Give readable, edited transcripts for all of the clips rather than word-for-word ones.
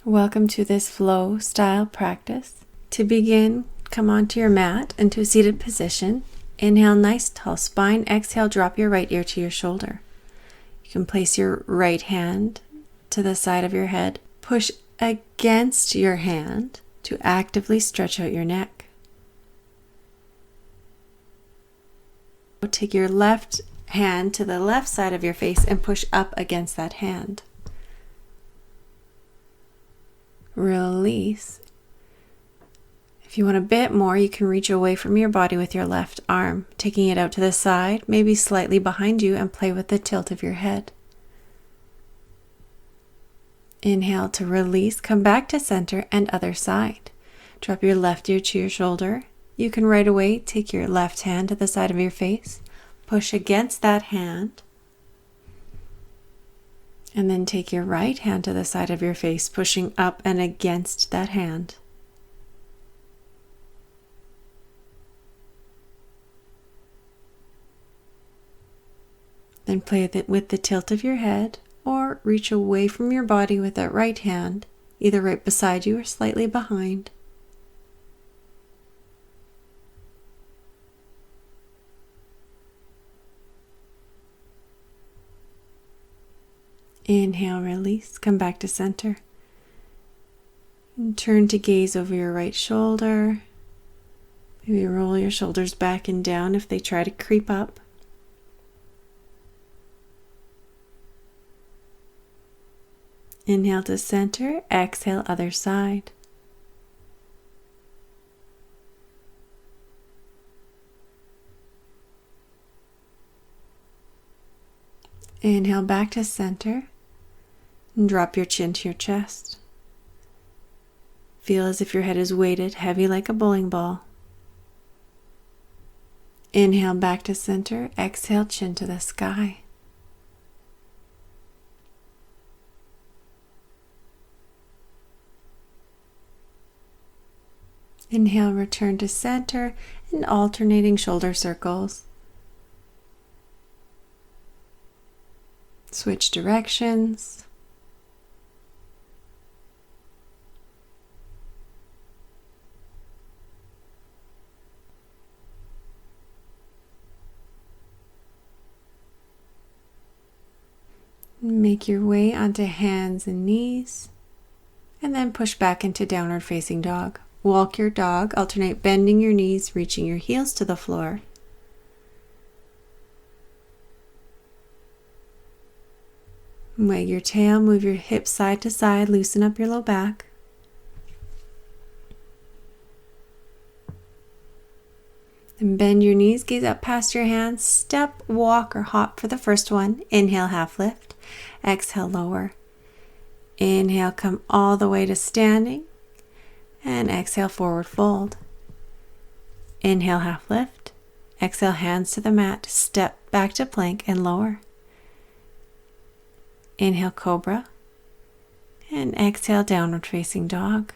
Welcome to this flow style practice. To begin, come onto your mat into a seated position. Inhale, nice tall spine. Exhale, drop your right ear to your shoulder. You can place your right hand to the side of your head. Push against your hand to actively stretch out your neck. Take your left hand to the left side of your face and push up against that hand. Release. If you want a bit more, you can reach away from your body with your left arm, taking it out to the side, maybe slightly behind you, and play with the tilt of your head. Inhale to release, come back to center and other side. Drop your left ear to your shoulder. You can right away take your left hand to the side of your face, push against that hand, and then take your right hand to the side of your face, pushing up and against that hand. Then play with the tilt of your head, or reach away from your body with that right hand, either right beside you or slightly behind. Inhale, release, come back to center. And turn to gaze over your right shoulder. Maybe roll your shoulders back and down if they try to creep up. Inhale to center, exhale, other side. Inhale back to center. And drop your chin to your chest. Feel as if your head is weighted heavy like a bowling ball. Inhale back to center. Exhale, chin to the sky. Inhale, return to center and alternating shoulder circles. Switch directions. Make your way onto hands and knees, and then push back into downward facing dog. Walk your dog, alternate bending your knees, reaching your heels to the floor. Wag your tail, move your hips side to side, loosen up your low back. Then bend your knees, gaze up past your hands, step, walk, or hop for the first one. Inhale, half lift. Exhale, lower. Inhale, come all the way to standing. And exhale, forward fold. Inhale, half lift. Exhale, hands to the mat. Step back to plank and lower. Inhale, cobra. And exhale, downward facing dog.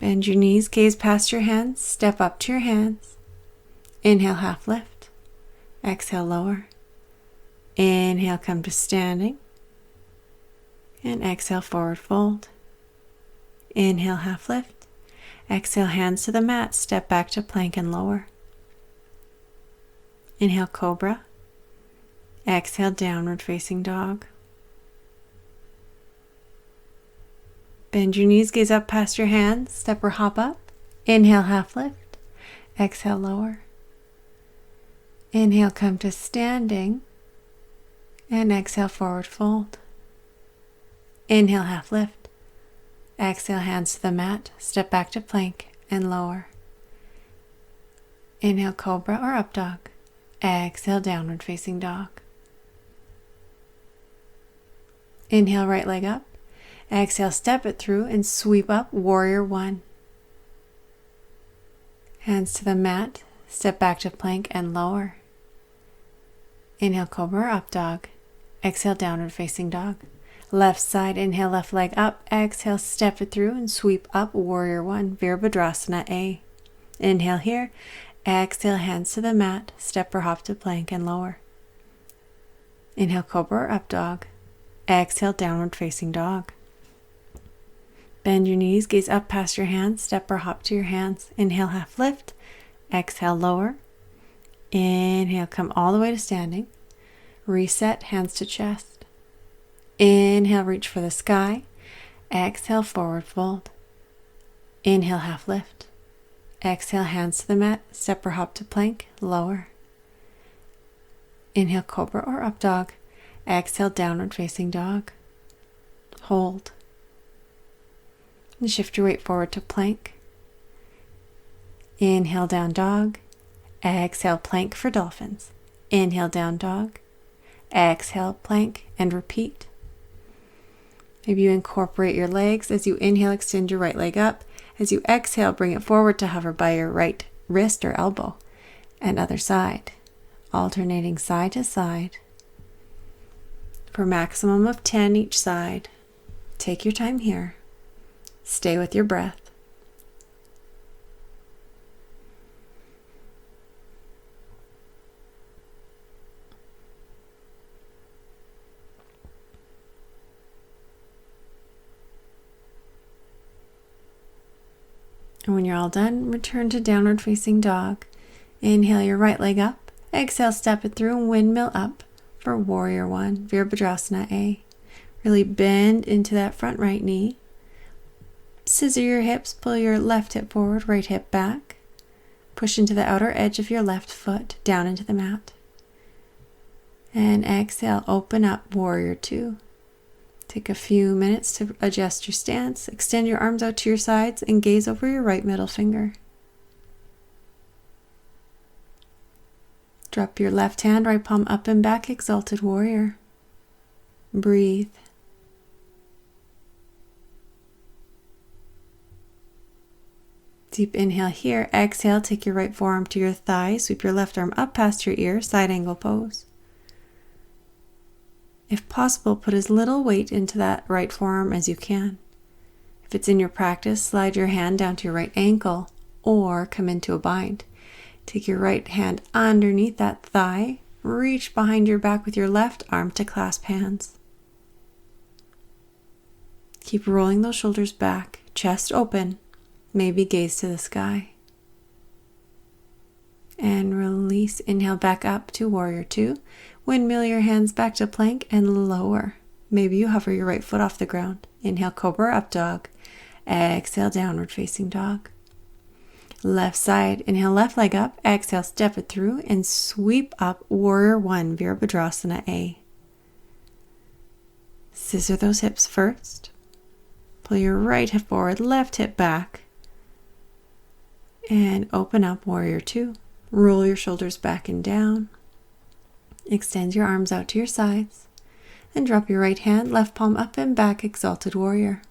Bend your knees, gaze past your hands. Step up to your hands. Inhale, half lift. Exhale, lower. Inhale, come to standing. And exhale, forward fold. Inhale, half lift. Exhale, hands to the mat. Step back to plank and lower. Inhale, cobra. Exhale, downward facing dog. Bend your knees, gaze up past your hands. Step or hop up. Inhale, half lift. Exhale, lower. Inhale, come to standing. And exhale, forward fold. Inhale, half lift. Exhale, hands to the mat. Step back to plank and lower. Inhale, cobra or up dog. Exhale, downward facing dog. Inhale, right leg up. Exhale, step it through and sweep up, warrior one. Hands to the mat. Step back to plank and lower. Inhale, cobra or up dog. Exhale, downward facing dog. Left side, inhale, left leg up. Exhale, step it through and sweep up, warrior one, Virabhadrasana A. Inhale here. Exhale, hands to the mat. Step or hop to plank and lower. Inhale, cobra or up dog. Exhale, downward facing dog. Bend your knees, gaze up past your hands, step or hop to your hands. Inhale, half lift. Exhale, lower. Inhale, come all the way to standing. Reset, hands to chest. Inhale, reach for the sky. Exhale, forward fold. Inhale, half lift. Exhale, hands to the mat, step or hop to plank, lower. Inhale, cobra or up dog. Exhale, downward facing dog. Hold. And shift your weight forward to plank. Inhale, down dog. Exhale, plank for dolphins. Inhale, down dog. Exhale, plank, and repeat. Maybe you incorporate your legs. As you inhale, extend your right leg up. As you exhale, bring it forward to hover by your right wrist or elbow. And other side. Alternating side to side. For a maximum of 10 each side. Take your time here. Stay with your breath. And when you're all done, return to downward facing dog. Inhale your right leg up. Exhale, step it through and windmill up for warrior one, Virabhadrasana A. Really bend into that front right knee. Scissor your hips, pull your left hip forward, right hip back. Push into the outer edge of your left foot, down into the mat. And exhale, open up, warrior two. Take a few minutes to adjust your stance. Extend your arms out to your sides and gaze over your right middle finger. Drop your left hand, right palm up and back, exalted warrior. Breathe. Deep inhale here. Exhale, take your right forearm to your thigh. Sweep your left arm up past your ear, side angle pose. If possible, put as little weight into that right forearm as you can. If it's in your practice, slide your hand down to your right ankle or come into a bind. Take your right hand underneath that thigh. Reach behind your back with your left arm to clasp hands. Keep rolling those shoulders back, chest open. Maybe gaze to the sky. And release. Inhale back up to warrior two. Windmill your hands back to plank and lower. Maybe you hover your right foot off the ground. Inhale, cobra, up dog. Exhale, downward facing dog. Left side, inhale, left leg up. Exhale, step it through and sweep up, warrior one, Virabhadrasana A. Scissor those hips first. Pull your right hip forward, left hip back. And open up, warrior two. Roll your shoulders back and down. Extend your arms out to your sides. And drop your right hand, left palm up and back, exalted warrior.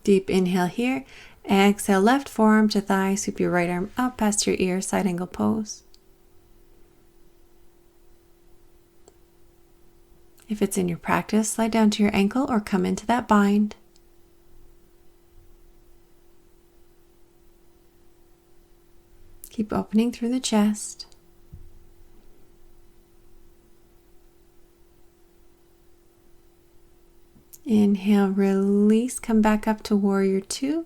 Deep inhale here. Exhale, left forearm to thigh. Sweep your right arm up past your ear, side angle pose. If it's in your practice, slide down to your ankle or come into that bind. Keep opening through the chest. Inhale, release, come back up to warrior two.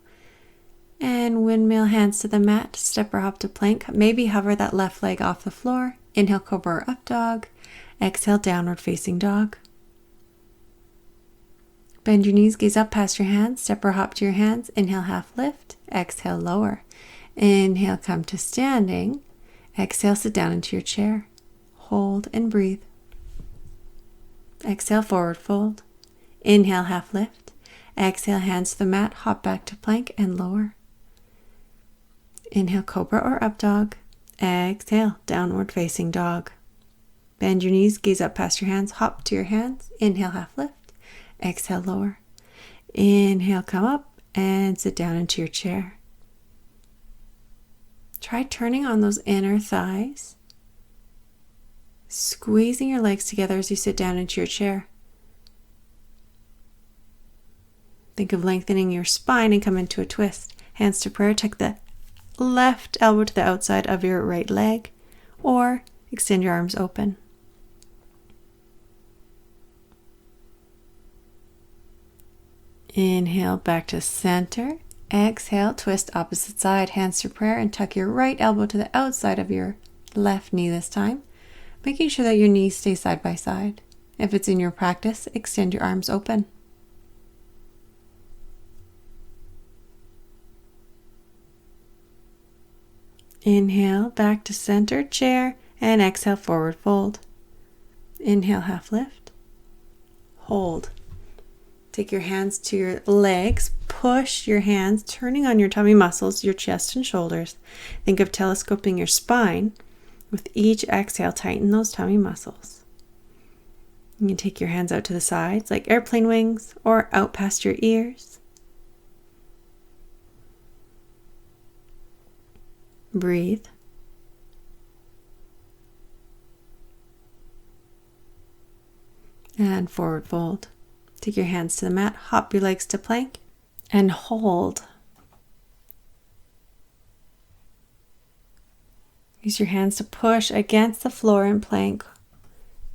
And windmill hands to the mat, step or hop to plank. Maybe hover that left leg off the floor. Inhale, cobra or up dog. Exhale, downward facing dog. Bend your knees, gaze up past your hands, step or hop to your hands. Inhale, half lift. Exhale, lower. Inhale, come to standing. Exhale, sit down into your chair. Hold and breathe. Exhale, forward fold. Inhale, half lift. Exhale, hands to the mat, hop back to plank and lower. Inhale, cobra or up dog. Exhale, downward facing dog. Bend your knees, gaze up past your hands, hop to your hands. Inhale, half lift. Exhale, lower. Inhale, come up and sit down into your chair. Try turning on those inner thighs. Squeezing your legs together as you sit down into your chair. Think of lengthening your spine and come into a twist. Hands to prayer. Tuck the left elbow to the outside of your right leg or extend your arms open. Inhale back to center. Exhale, twist opposite side, hands to prayer, and tuck your right elbow to the outside of your left knee this time, making sure that your knees stay side by side. If it's in your practice, extend your arms open. Inhale back to center chair, and exhale forward fold. Inhale half lift. Hold. Take your hands to your legs, push your hands, turning on your tummy muscles, your chest and shoulders. Think of telescoping your spine. With each exhale, tighten those tummy muscles. You can take your hands out to the sides like airplane wings or out past your ears. Breathe. And forward fold. Take your hands to the mat, hop your legs to plank, and hold. Use your hands to push against the floor in plank.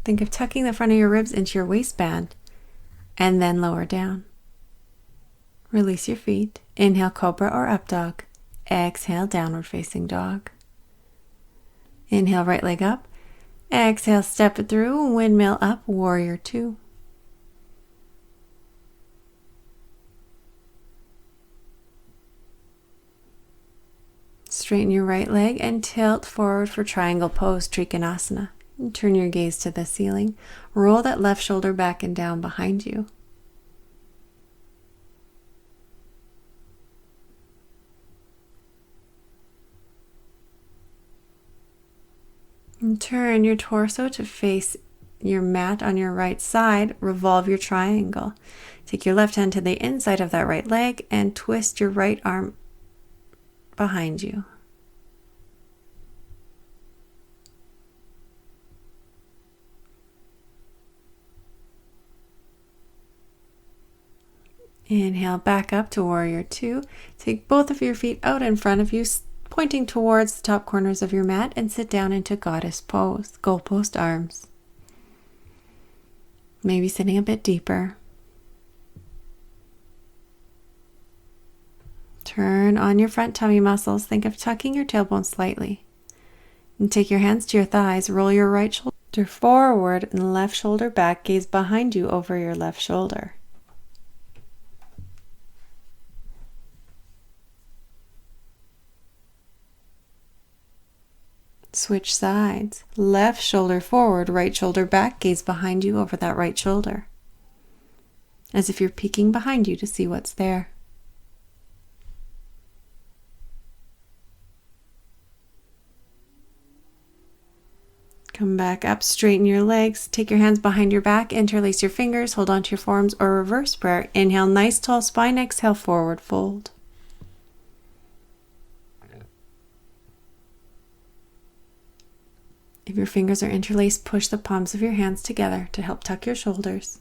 Think of tucking the front of your ribs into your waistband, and then lower down. Release your feet. Inhale, cobra or up dog. Exhale, downward facing dog. Inhale, right leg up. Exhale, step it through, windmill up, warrior two. Straighten your right leg and tilt forward for triangle pose, Trikonasana. And turn your gaze to the ceiling. Roll that left shoulder back and down behind you. And turn your torso to face your mat on your right side. Revolve your triangle. Take your left hand to the inside of that right leg and twist your right arm behind you. Inhale back up to warrior two. Take both of your feet out in front of you, pointing towards the top corners of your mat, and sit down into goddess pose, goalpost arms. Maybe sitting a bit deeper. Turn on your front tummy muscles. Think of tucking your tailbone slightly. And take your hands to your thighs. Roll your right shoulder forward and left shoulder back. Gaze behind you over your left shoulder. Switch sides. Left shoulder forward, right shoulder back. Gaze behind you over that right shoulder. As if you're peeking behind you to see what's there. Come back up, straighten your legs. Take your hands behind your back, interlace your fingers, hold on to your forearms or reverse prayer. Inhale, nice tall spine. Exhale, forward fold. If your fingers are interlaced, push the palms of your hands together to help tuck your shoulders,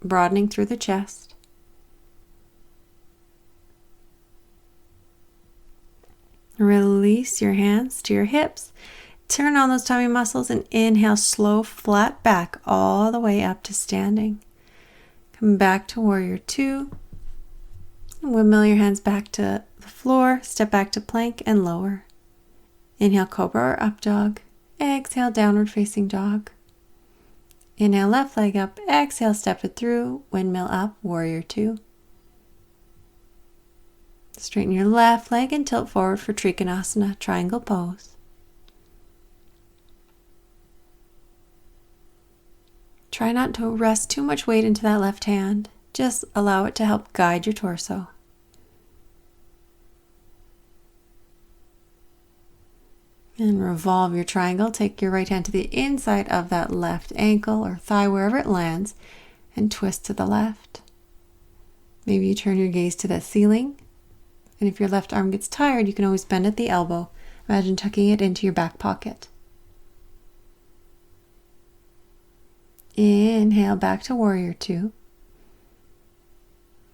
broadening through the chest. Release your hands to your hips. Turn on those tummy muscles and inhale, slow, flat back all the way up to standing. Come back to warrior two. Windmill your hands back to the floor. Step back to plank and lower. Inhale, cobra or up dog. Exhale, downward facing dog. Inhale, left leg up. Exhale, step it through. Windmill up, warrior two. Straighten your left leg and tilt forward for Trikonasana, triangle pose. Try not to rest too much weight into that left hand. Just allow it to help guide your torso. And revolve your triangle. Take your right hand to the inside of that left ankle or thigh, wherever it lands, and twist to the left. Maybe you turn your gaze to the ceiling. And if your left arm gets tired, you can always bend at the elbow. Imagine tucking it into your back pocket. Inhale back to warrior two.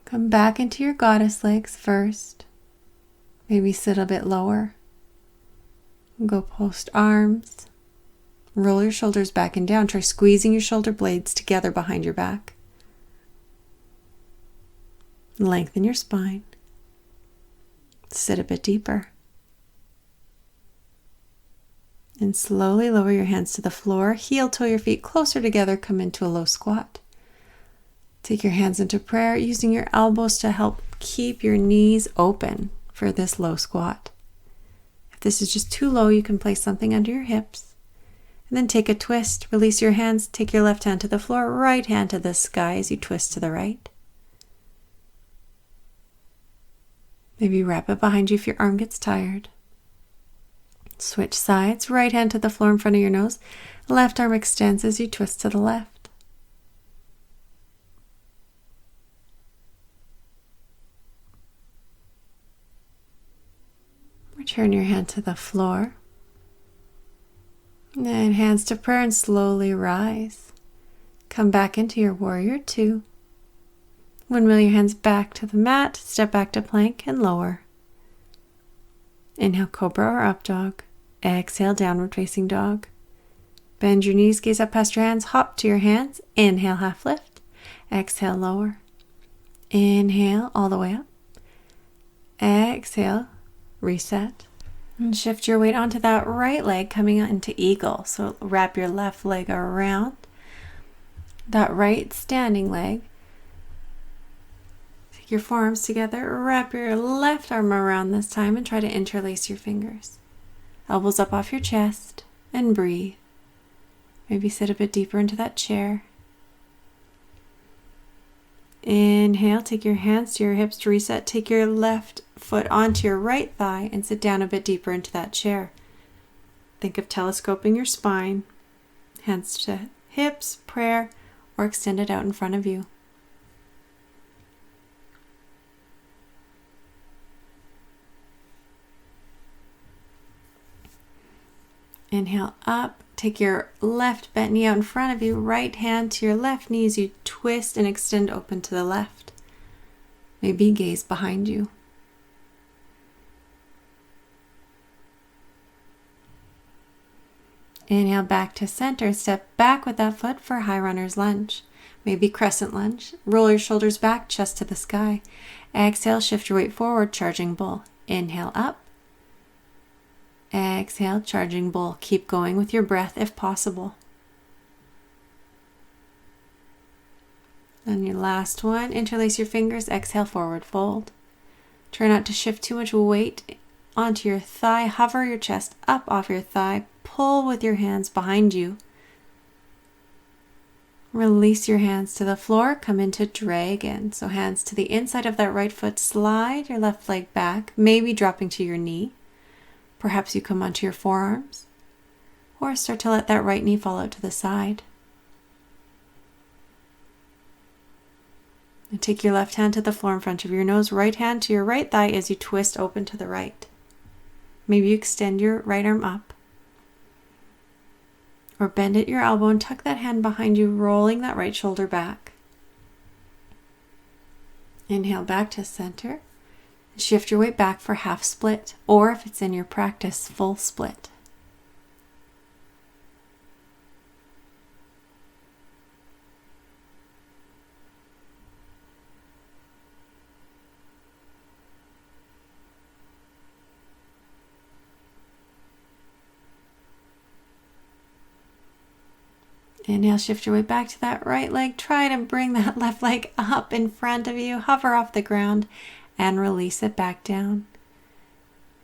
Come back into your goddess legs first. Maybe sit a bit lower. Go post arms. Roll your shoulders back and down. Try squeezing your shoulder blades together behind your back. Lengthen your spine. Sit a bit deeper. And slowly lower your hands to the floor. Heel toe your feet closer together. Come into a low squat. Take your hands into prayer, using your elbows to help keep your knees open for this low squat. If this is just too low, you can place something under your hips. And then take a twist. Release your hands. Take your left hand to the floor, right hand to the sky as you twist to the right. Maybe wrap it behind you if your arm gets tired. Switch sides. Right hand to the floor in front of your nose. Left arm extends as you twist to the left. Return your hand to the floor. And hands to prayer and slowly rise. Come back into your warrior two. Windmill your hands back to the mat. Step back to plank and lower. Inhale, cobra or up dog. Exhale, downward facing dog. Bend your knees, gaze up past your hands, hop to your hands. Inhale, half lift. Exhale, lower. Inhale, all the way up. Exhale, reset. And shift your weight onto that right leg, coming into eagle. So wrap your left leg around that right standing leg. Take your forearms together, wrap your left arm around this time and try to interlace your fingers. Elbows up off your chest and breathe. Maybe sit a bit deeper into that chair. Inhale, take your hands to your hips to reset. Take your left foot onto your right thigh and sit down a bit deeper into that chair. Think of telescoping your spine, hands to hips, prayer, or extend it out in front of you. Inhale up, take your left bent knee out in front of you, right hand to your left knee as you twist and extend open to the left. Maybe gaze behind you. Inhale back to center, step back with that foot for high runner's lunge. Maybe crescent lunge. Roll your shoulders back, chest to the sky. Exhale, shift your weight forward, charging bull. Inhale up. Exhale, charging bull. Keep going with your breath if possible. And your last one, interlace your fingers, exhale, forward fold. Try not to shift too much weight onto your thigh. Hover your chest up off your thigh. Pull with your hands behind you. Release your hands to the floor. Come into dragon. So hands to the inside of that right foot. Slide your left leg back, maybe dropping to your knee. Perhaps you come onto your forearms, or start to let that right knee fall out to the side. And take your left hand to the floor in front of your nose, right hand to your right thigh as you twist open to the right. Maybe you extend your right arm up, or bend at your elbow and tuck that hand behind you, rolling that right shoulder back. Inhale back to center. Shift your weight back for half split, or if it's in your practice, full split. Inhale, shift your weight back to that right leg. Try to bring that left leg up in front of you. Hover off the ground and release it back down.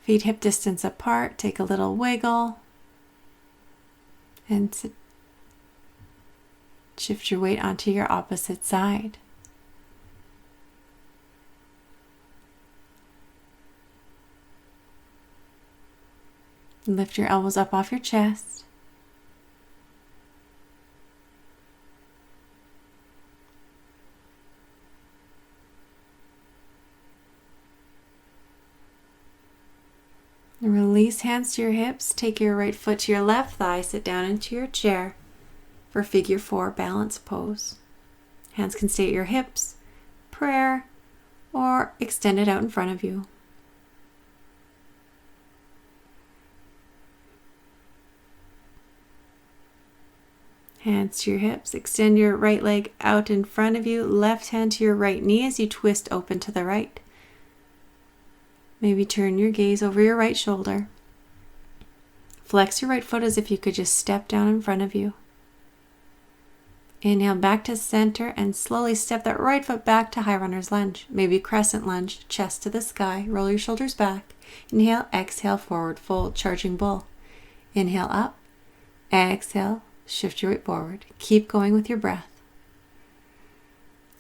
Feet hip distance apart. Take a little wiggle. And shift your weight onto your opposite side. Lift your elbows up off your chest. Release hands to your hips. Take your right foot to your left thigh. Sit down into your chair for figure 4 balance pose. Hands can stay at your hips, prayer, or extend it out in front of you. Hands to your hips. Extend your right leg out in front of you. Left hand to your right knee as you twist open to the right. Maybe turn your gaze over your right shoulder. Flex your right foot as if you could just step down in front of you. Inhale back to center and slowly step that right foot back to high runner's lunge. Maybe crescent lunge, chest to the sky. Roll your shoulders back. Inhale, exhale, forward fold, charging bull. Inhale up, exhale, shift your weight forward. Keep going with your breath.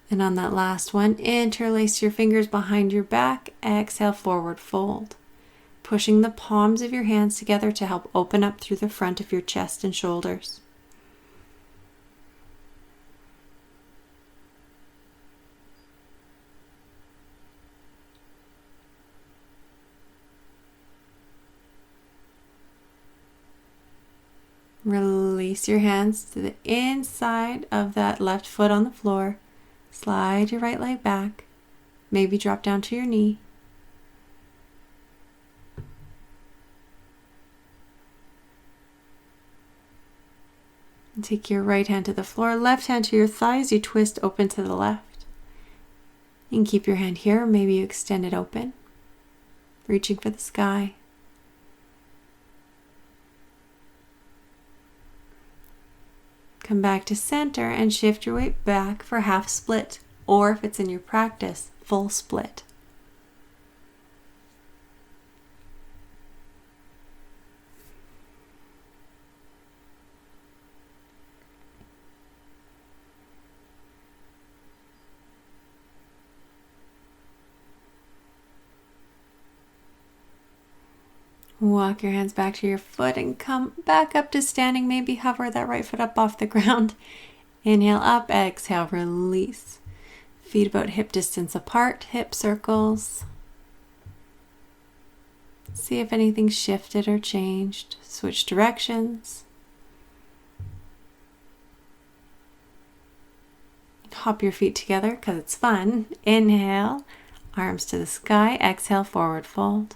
And on that last one, interlace your fingers behind your back. Exhale, forward fold. Pushing the palms of your hands together to help open up through the front of your chest and shoulders. Release your hands to the inside of that left foot on the floor. Slide your right leg back. Maybe drop down to your knee. And take your right hand to the floor, left hand to your thighs. You twist open to the left. And keep your hand here. Maybe you extend it open, reaching for the sky. Come back to center and shift your weight back for half split, or if it's in your practice, full split. Walk your hands back to your foot and come back up to standing. Maybe hover that right foot up off the ground. Inhale up, exhale, release. Feet about hip distance apart, hip circles. See if anything shifted or changed. Switch directions. Hop your feet together because it's fun. Inhale, arms to the sky. Exhale, forward fold.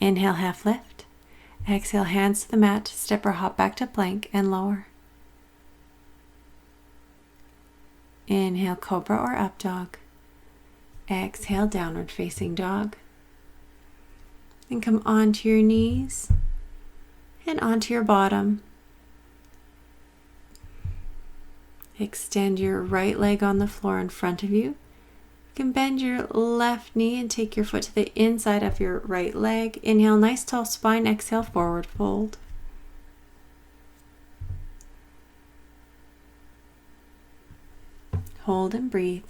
Inhale, half lift. Exhale, hands to the mat. Step or hop back to plank and lower. Inhale, cobra or up dog. Exhale, downward facing dog. And come onto your knees and onto your bottom. Extend your right leg on the floor in front of you. You can bend your left knee and take your foot to the inside of your right leg. Inhale, nice tall spine. Exhale, forward fold. Hold and breathe.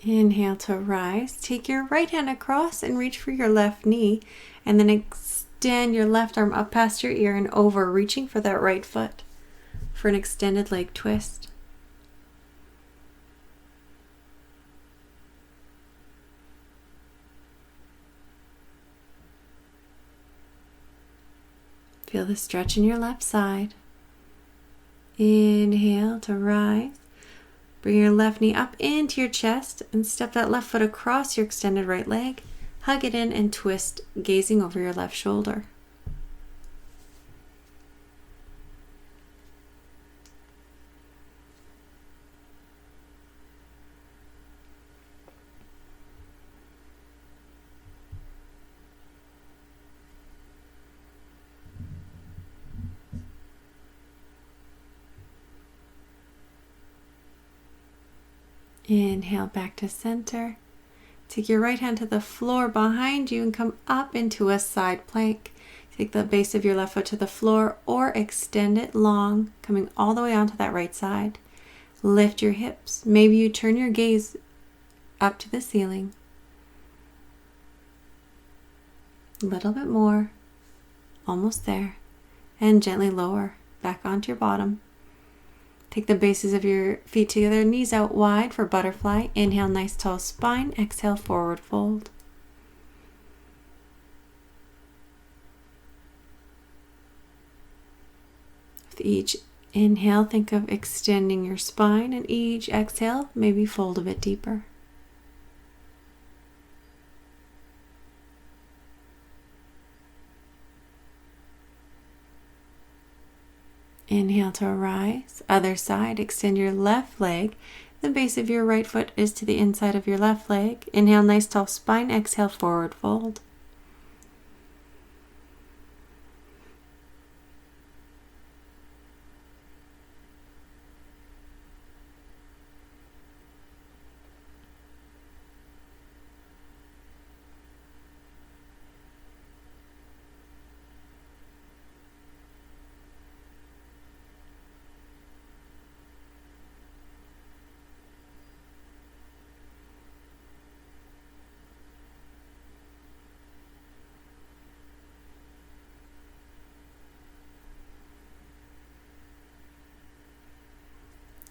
Inhale to rise. Take your right hand across and reach for your left knee, and then extend your left arm up past your ear and over, reaching for that right foot for an extended leg twist. Feel the stretch in your left side. Inhale to rise. Bring your left knee up into your chest and step that left foot across your extended right leg. Hug it in and twist, gazing over your left shoulder. Inhale back to center. Take your right hand to the floor behind you and come up into a side plank. Take the base of your left foot to the floor or extend it long, coming all the way onto that right side. Lift your hips. Maybe you turn your gaze up to the ceiling. A little bit more. Almost there. and gently lower back onto your bottom. Take the bases of your feet together, knees out wide for butterfly. Inhale, nice tall spine. Exhale, forward fold. With each inhale, think of extending your spine, and each exhale, maybe fold a bit deeper. Inhale to rise. Other side, extend your left leg. The base of your right foot is to the inside of your left leg. Inhale, nice tall spine. Exhale, forward fold.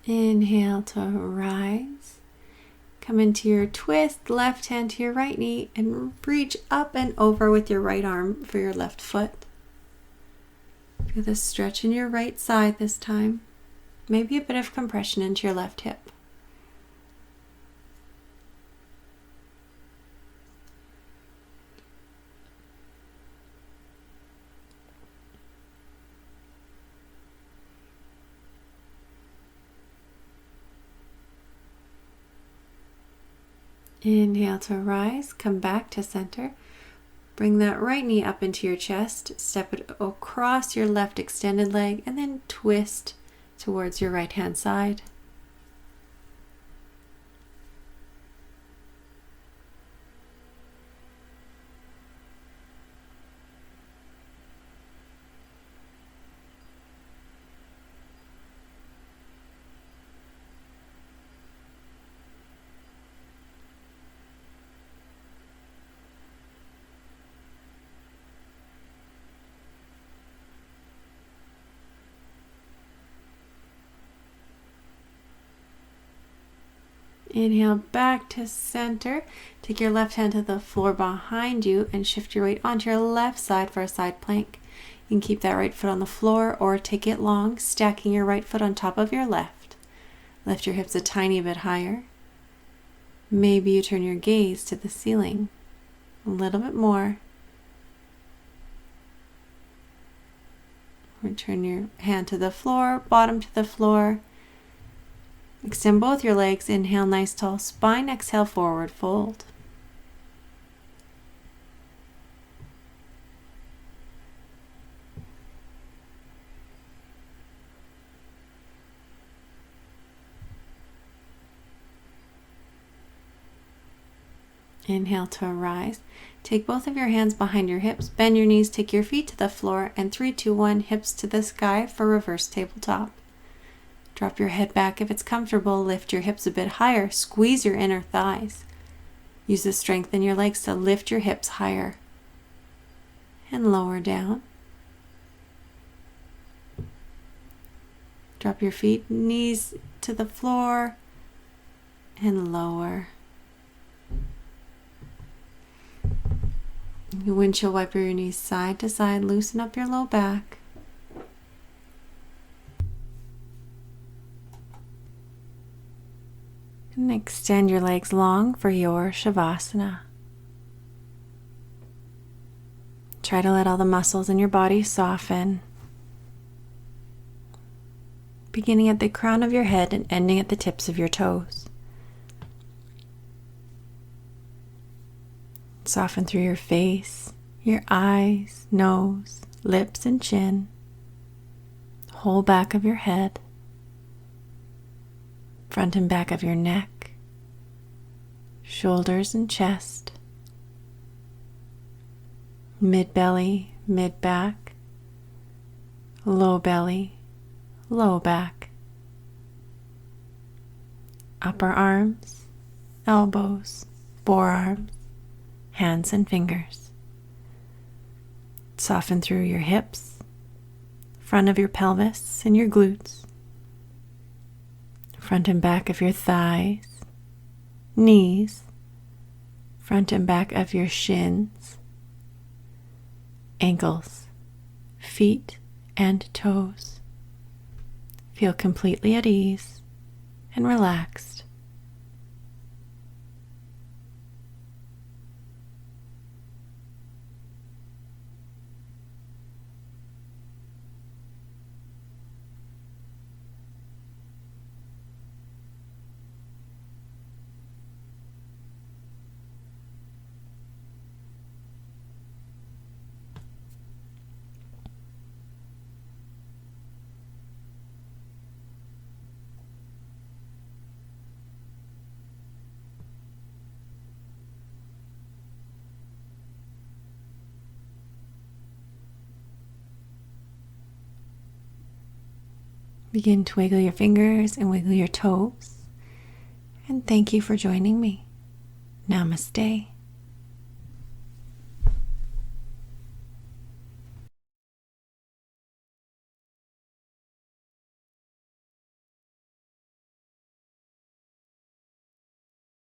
Inhale to rise. Come into your twist, left hand to your right knee, and reach up and over with your right arm for your left foot. Feel the stretch in your right side this time. Maybe a bit of compression into your left hip. Inhale to rise, come back to center. Bring that right knee up into your chest, step it across your left extended leg, and then twist towards your right hand side. Inhale back to center. Take your left hand to the floor behind you and shift your weight onto your left side for a side plank. You can keep that right foot on the floor or take it long, stacking your right foot on top of your left. Lift your hips a tiny bit higher. Maybe you turn your gaze to the ceiling. A little bit more. Return your hand to the floor, bottom to the floor. Extend both your legs. Inhale, nice tall spine. Exhale, forward fold. Inhale to rise. Take both of your hands behind your hips. Bend your knees. Take your feet to the floor. And 3, 2, 1, hips to the sky for reverse tabletop. Drop your head back if it's comfortable. Lift your hips a bit higher. Squeeze your inner thighs. Use the strength in your legs to lift your hips higher. And lower down. Drop your feet, knees to the floor. And lower. You windshield wiper your knees side to side. Loosen up your low back. And extend your legs long for your Shavasana. Try to let all the muscles in your body soften, beginning at the crown of your head and ending at the tips of your toes. Soften through your face, your eyes, nose, lips, and chin, whole back of your head, front and back of your neck, shoulders and chest, mid-belly, mid-back, low belly, low back, upper arms, elbows, forearms, hands and fingers. Soften through your hips, front of your pelvis and your glutes, front and back of your thighs, knees, front and back of your shins, ankles, feet, and toes. Feel completely at ease and relaxed. Begin to wiggle your fingers and wiggle your toes. And thank you for joining me. Namaste.